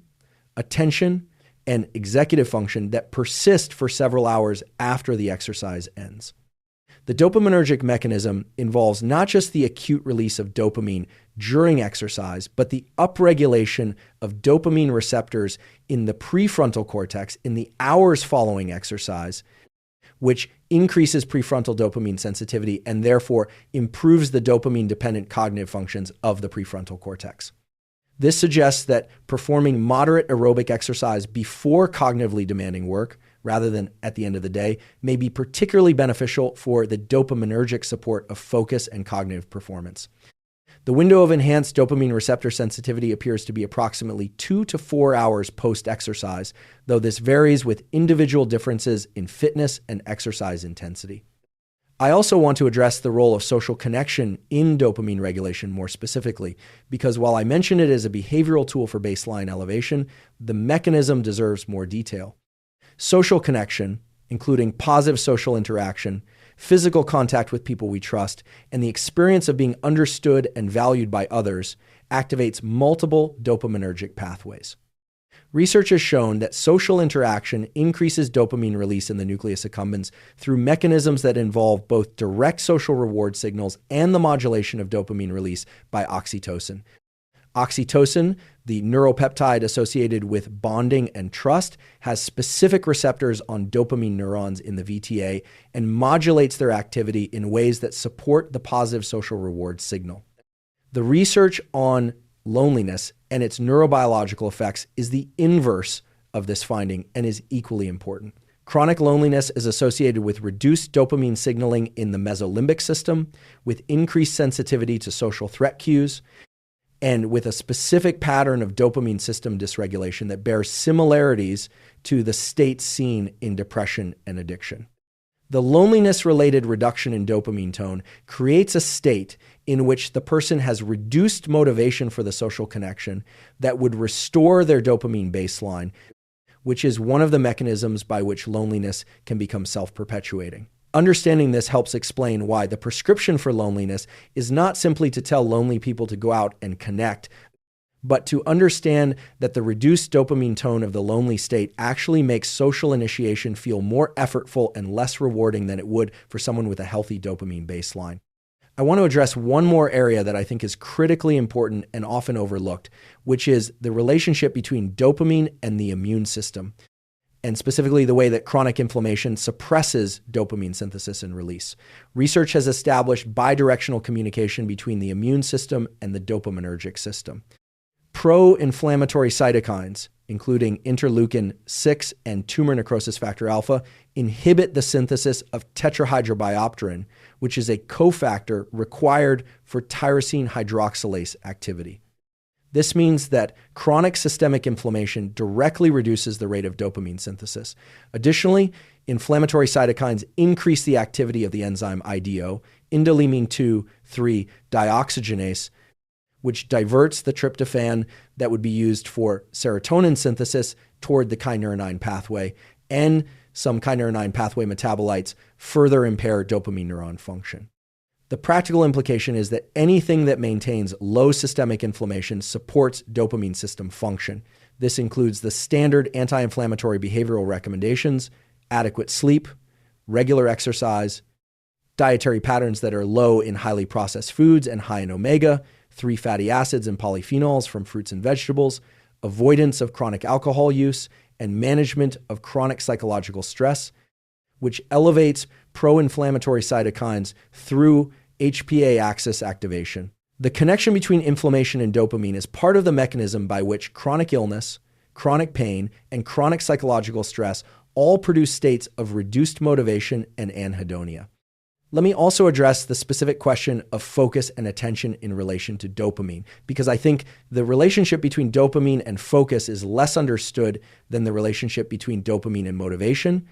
attention, and executive function that persist for several hours after the exercise ends. The dopaminergic mechanism involves not just the acute release of dopamine during exercise, but the upregulation of dopamine receptors in the prefrontal cortex in the hours following exercise, which increases prefrontal dopamine sensitivity and therefore improves the dopamine-dependent cognitive functions of the prefrontal cortex. This suggests that performing moderate aerobic exercise before cognitively demanding work, rather than at the end of the day, may be particularly beneficial for the dopaminergic support of focus and cognitive performance. The window of enhanced dopamine receptor sensitivity appears to be approximately 2 to 4 hours post-exercise, though this varies with individual differences in fitness and exercise intensity. I also want to address the role of social connection in dopamine regulation more specifically, because while I mention it as a behavioral tool for baseline elevation, the mechanism deserves more detail. Social connection, including positive social interaction, physical contact with people we trust, and the experience of being understood and valued by others, activates multiple dopaminergic pathways. Research has shown that social interaction increases dopamine release in the nucleus accumbens through mechanisms that involve both direct social reward signals and the modulation of dopamine release by oxytocin. Oxytocin, the neuropeptide associated with bonding and trust, has specific receptors on dopamine neurons in the VTA and modulates their activity in ways that support the positive social reward signal. The research on loneliness and its neurobiological effects is the inverse of this finding and is equally important. Chronic loneliness is associated with reduced dopamine signaling in the mesolimbic system, with increased sensitivity to social threat cues, and with a specific pattern of dopamine system dysregulation that bears similarities to the states seen in depression and addiction. The loneliness-related reduction in dopamine tone creates a state in which the person has reduced motivation for the social connection that would restore their dopamine baseline, which is one of the mechanisms by which loneliness can become self-perpetuating. Understanding this helps explain why the prescription for loneliness is not simply to tell lonely people to go out and connect, but to understand that the reduced dopamine tone of the lonely state actually makes social initiation feel more effortful and less rewarding than it would for someone with a healthy dopamine baseline. I want to address one more area that I think is critically important and often overlooked, which is the relationship between dopamine and the immune system, and specifically the way that chronic inflammation suppresses dopamine synthesis and release. Research has established bidirectional communication between the immune system and the dopaminergic system. Pro-inflammatory cytokines, including interleukin-6 and tumor necrosis factor alpha, inhibit the synthesis of tetrahydrobiopterin, which is a cofactor required for tyrosine hydroxylase activity. This means that chronic systemic inflammation directly reduces the rate of dopamine synthesis. Additionally, inflammatory cytokines increase the activity of the enzyme IDO, indoleamine 2,3 dioxygenase, which diverts the tryptophan that would be used for serotonin synthesis toward the kynurenine pathway, and some kynurenine pathway metabolites further impair dopamine neuron function. The practical implication is that anything that maintains low systemic inflammation supports dopamine system function. This includes the standard anti-inflammatory behavioral recommendations, adequate sleep, regular exercise, dietary patterns that are low in highly processed foods and high in omega-3 fatty acids and polyphenols from fruits and vegetables, avoidance of chronic alcohol use, and management of chronic psychological stress, which elevates pro-inflammatory cytokines through HPA axis activation. The connection between inflammation and dopamine is part of the mechanism by which chronic illness, chronic pain, and chronic psychological stress all produce states of reduced motivation and anhedonia. Let me also address the specific question of focus and attention in relation to dopamine, because I think the relationship between dopamine and focus is less understood than the relationship between dopamine and motivation,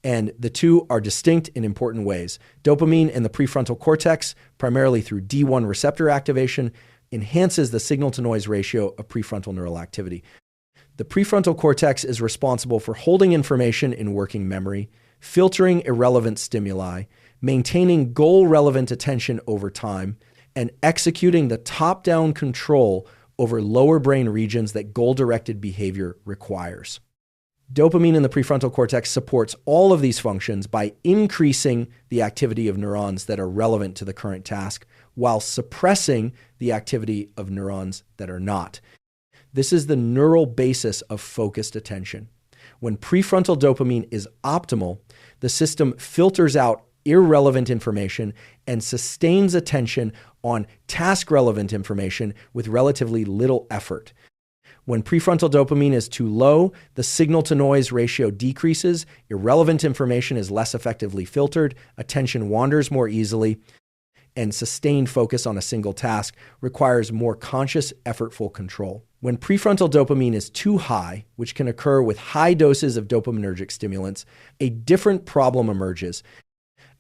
and the two are distinct in important ways. Dopamine in the prefrontal cortex, primarily through D1 receptor activation, enhances the signal-to-noise ratio of prefrontal neural activity. The prefrontal cortex is responsible for holding information in working memory, filtering irrelevant stimuli, maintaining goal-relevant attention over time, and executing the top-down control over lower brain regions that goal-directed behavior requires. Dopamine in the prefrontal cortex supports all of these functions by increasing the activity of neurons that are relevant to the current task, while suppressing the activity of neurons that are not. This is the neural basis of focused attention. When prefrontal dopamine is optimal, the system filters out irrelevant information and sustains attention on task-relevant information with relatively little effort. When prefrontal dopamine is too low, the signal-to-noise ratio decreases, irrelevant information is less effectively filtered, attention wanders more easily, and sustained focus on a single task requires more conscious, effortful control. When prefrontal dopamine is too high, which can occur with high doses of dopaminergic stimulants, a different problem emerges.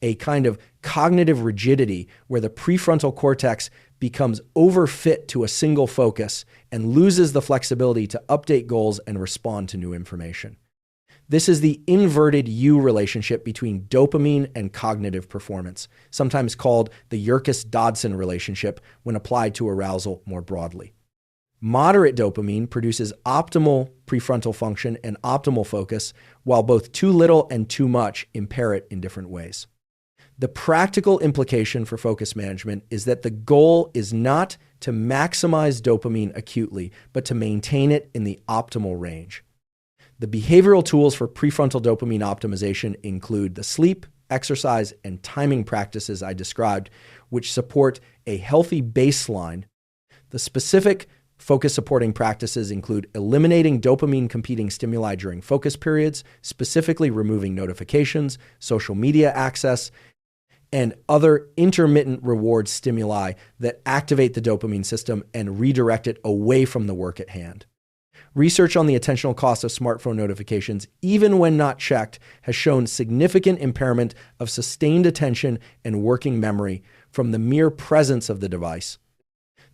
A kind of cognitive rigidity where the prefrontal cortex becomes overfit to a single focus and loses the flexibility to update goals and respond to new information. This is the inverted U relationship between dopamine and cognitive performance, sometimes called the Yerkes-Dodson relationship when applied to arousal more broadly. Moderate dopamine produces optimal prefrontal function and optimal focus, while both too little and too much impair it in different ways. The practical implication for focus management is that the goal is not to maximize dopamine acutely, but to maintain it in the optimal range. The behavioral tools for prefrontal dopamine optimization include the sleep, exercise, and timing practices I described, which support a healthy baseline The specific focus-supporting practices include eliminating dopamine-competing stimuli during focus periods, specifically removing notifications, social media access, and other intermittent reward stimuli that activate the dopamine system and redirect it away from the work at hand. Research on the attentional cost of smartphone notifications, even when not checked, has shown significant impairment of sustained attention and working memory from the mere presence of the device.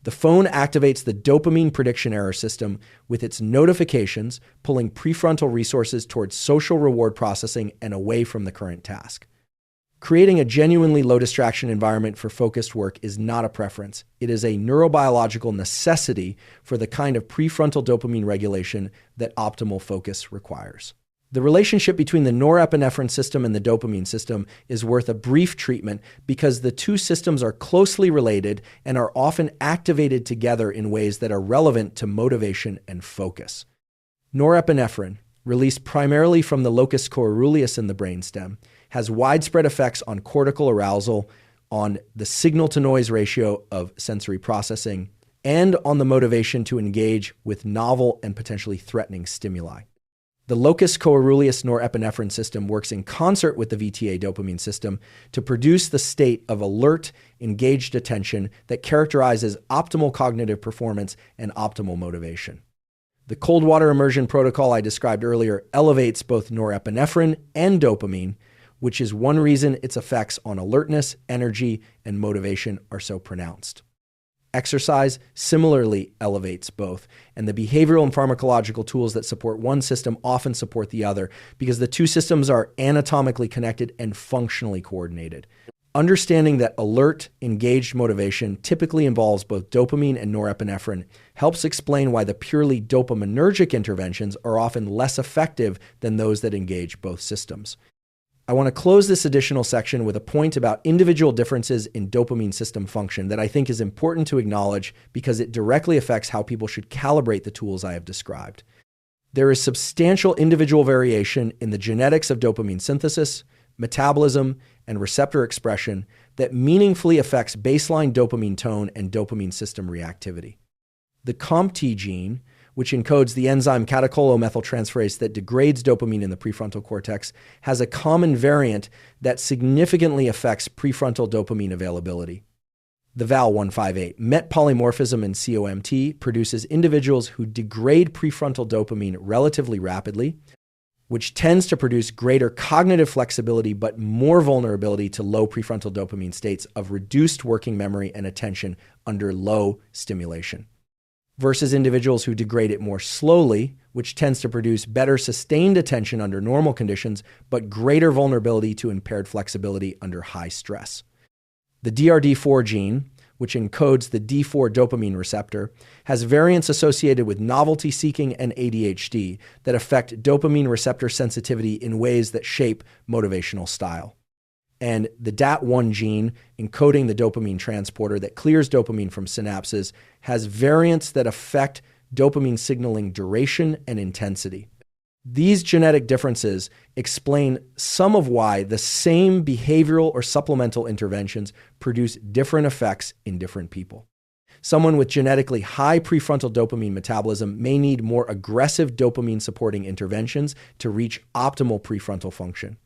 The phone activates the dopamine prediction error system with its notifications, pulling prefrontal resources towards social reward processing and away from the current task. Creating a genuinely low distraction environment for focused work is not a preference. It is a neurobiological necessity for the kind of prefrontal dopamine regulation that optimal focus requires. The relationship between the norepinephrine system and the dopamine system is worth a brief treatment because the two systems are closely related and are often activated together in ways that are relevant to motivation and focus. Norepinephrine, released primarily from the locus coeruleus in the brainstem, has widespread effects on cortical arousal, on the signal-to-noise ratio of sensory processing, and on the motivation to engage with novel and potentially threatening stimuli. The locus coeruleus norepinephrine system works in concert with the VTA dopamine system to produce the state of alert, engaged attention that characterizes optimal cognitive performance and optimal motivation. The cold water immersion protocol I described earlier elevates both norepinephrine and dopamine, which is one reason its effects on alertness, energy, and motivation are so pronounced. Exercise similarly elevates both, and the behavioral and pharmacological tools that support one system often support the other because the two systems are anatomically connected and functionally coordinated. Understanding that alert, engaged motivation typically involves both dopamine and norepinephrine helps explain why the purely dopaminergic interventions are often less effective than those that engage both systems. I want to close this additional section with a point about individual differences in dopamine system function that I think is important to acknowledge because it directly affects how people should calibrate the tools I have described. There is substantial individual variation in the genetics of dopamine synthesis, metabolism, and receptor expression that meaningfully affects baseline dopamine tone and dopamine system reactivity. The COMT gene, which encodes the enzyme catecholomethyltransferase that degrades dopamine in the prefrontal cortex, has a common variant that significantly affects prefrontal dopamine availability. The Val158 MET polymorphism in COMT produces individuals who degrade prefrontal dopamine relatively rapidly, which tends to produce greater cognitive flexibility but more vulnerability to low prefrontal dopamine states of reduced working memory and attention under low stimulation, versus individuals who degrade it more slowly, which tends to produce better sustained attention under normal conditions, but greater vulnerability to impaired flexibility under high stress. The DRD4 gene, which encodes the D4 dopamine receptor, has variants associated with novelty seeking and ADHD that affect dopamine receptor sensitivity in ways that shape motivational style. And the DAT1 gene, encoding the dopamine transporter that clears dopamine from synapses, has variants that affect dopamine signaling duration and intensity. These genetic differences explain some of why the same behavioral or supplemental interventions produce different effects in different people. Someone with genetically high prefrontal dopamine metabolism may need more aggressive dopamine-supporting interventions to reach optimal prefrontal function.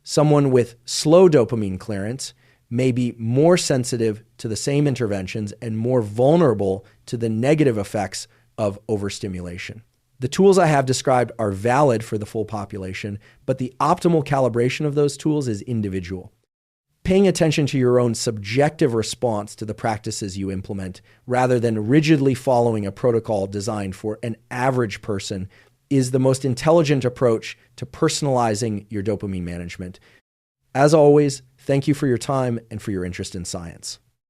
Someone with slow dopamine clearance may be more sensitive to the same interventions and more vulnerable to the negative effects of overstimulation. The tools I have described are valid for the full population, but the optimal calibration of those tools is individual. Paying attention to your own subjective response to the practices you implement, rather than rigidly following a protocol designed for an average person, is the most intelligent approach to personalizing your dopamine management. As always, thank you for your time and for your interest in science.